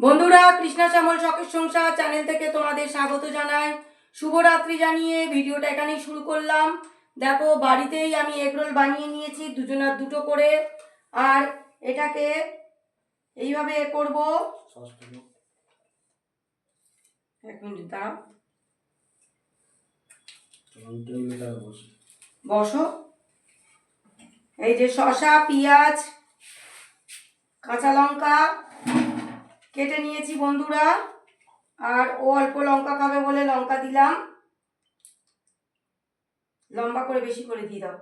বন্ধুরা, কৃষ্ণা শ্যামল শখের সংসার চ্যানেল থেকে তোমাদের স্বাগত জানাই। শুভরাত্রি জানিয়ে ভিডিওটা এখানেই শুরু করলাম। দেখো, বাড়িতেই আমি এগরোল বানিয়ে নিয়েছি, দুজনার দুটো করে। আর এটাকে এইভাবে করব। এক মিনিট দাঁড়াও, বসো। এই যে শসা, পেঁয়াজ, কাঁচা লঙ্কা কেটে নিয়েছি বন্ধুরা। আর ও অল্প লঙ্কা খাবে বলে লঙ্কা দিলাম। লম্বা করে বেশি করে দিয়ে দাও।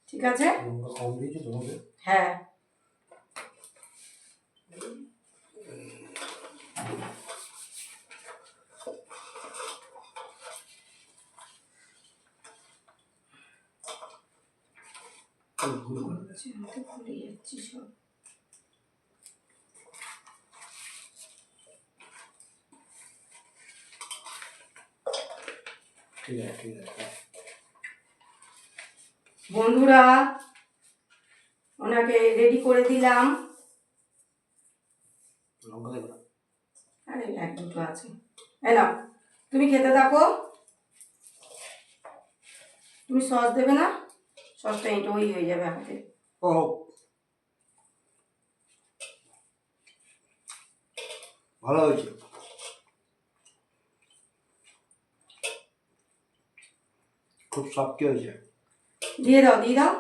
ঠিক আছে, হ্যাঁ। ভুলে যাচ্ছি সব। বন্ধুরা, ওনাকে রেডি করে দিলাম। আরে এক দুটো আছে, এলাম। তুমি খেতে থাকো। তুমি সস দেবে না? সসটা এটা ওই হয়ে যাবে আমাদের। ও, ভালো হয়েছে, খুব সফট হয়েছে। দিয়ে দাও, দিয়ে দাও।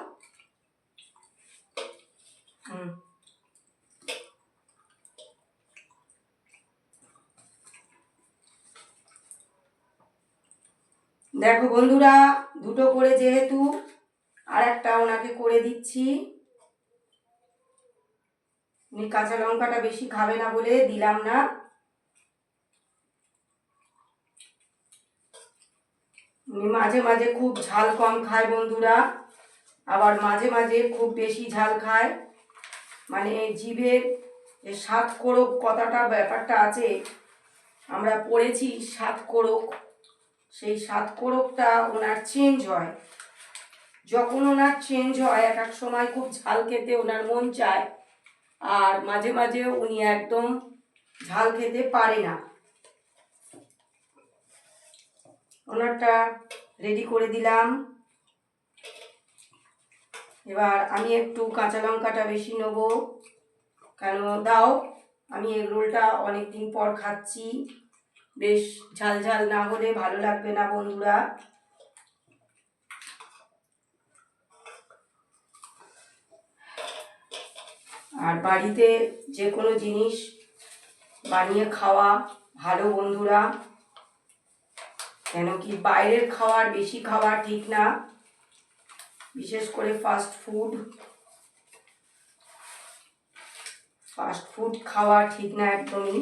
দেখো বন্ধুরা, দুটো করে যেহেতু আর একটা ওনাকে করে দিচ্ছি। উনি কাঁচা লঙ্কাটা বেশি খাবে না বলে দিলাম না। উনি মাঝে মাঝে খুব ঝাল কম খায় বন্ধুরা, আবার মাঝে মাঝে খুব বেশি ঝাল খায়। মানে জিভের সাত কোড়ক কথাটা ব্যাপারটা আছে, আমরা পড়েছি সাত কোড়ক। সেই সাত কোড়কটা ওনার চেঞ্জ হয়। যখন ওনার চেঞ্জ হয়, এক এক সময় খুব ঝাল খেতে ওনার মন চায়, আর মাঝে মাঝে উনি একদম ঝাল খেতে পারে না। ওনারটা রেডি করে দিলাম। এবার আমি একটু কাঁচা লঙ্কাটা বেশি নেব, কেন দাও, আমি এগরোলটা অনেকদিন পর খাচ্ছি। বেশ ঝাল ঝাল না হলে ভালো লাগবে না বন্ধুরা। আর বাড়িতে যে কোনো জিনিস বানিয়ে খাওয়া ভালো বন্ধুরা, কেন কি বাইরের খাবার বেশি খাওয়া ঠিক না, বিশেষ করে ফাস্ট ফুড খাওয়া ঠিক না একদমই।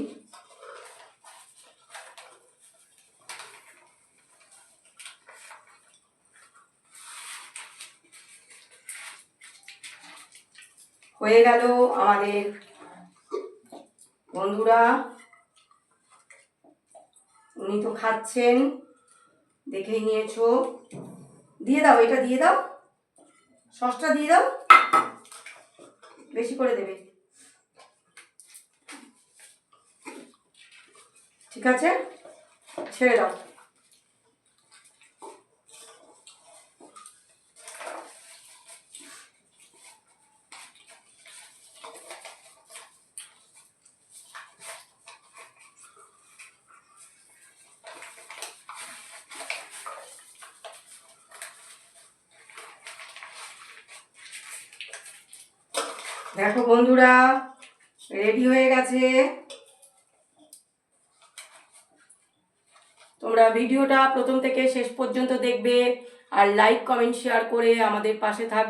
হয়ে গেল আমাদের বন্ধুরা। উনি তো খাচ্ছেন, দেখেই নিয়েছো। দিয়ে দাও, এটা দিয়ে দাও, সসটা দিয়ে দাও, বেশি করে দেবে। ঠিক আছে, ছেড়ে দাও। দেখো বন্ধুরা, রেডি হয়ে গেছে। তোমরা ভিডিওটা প্রথম থেকে শেষ পর্যন্ত দেখবে, আর লাইক কমেন্ট শেয়ার করে আমাদের পাশে থাকবে।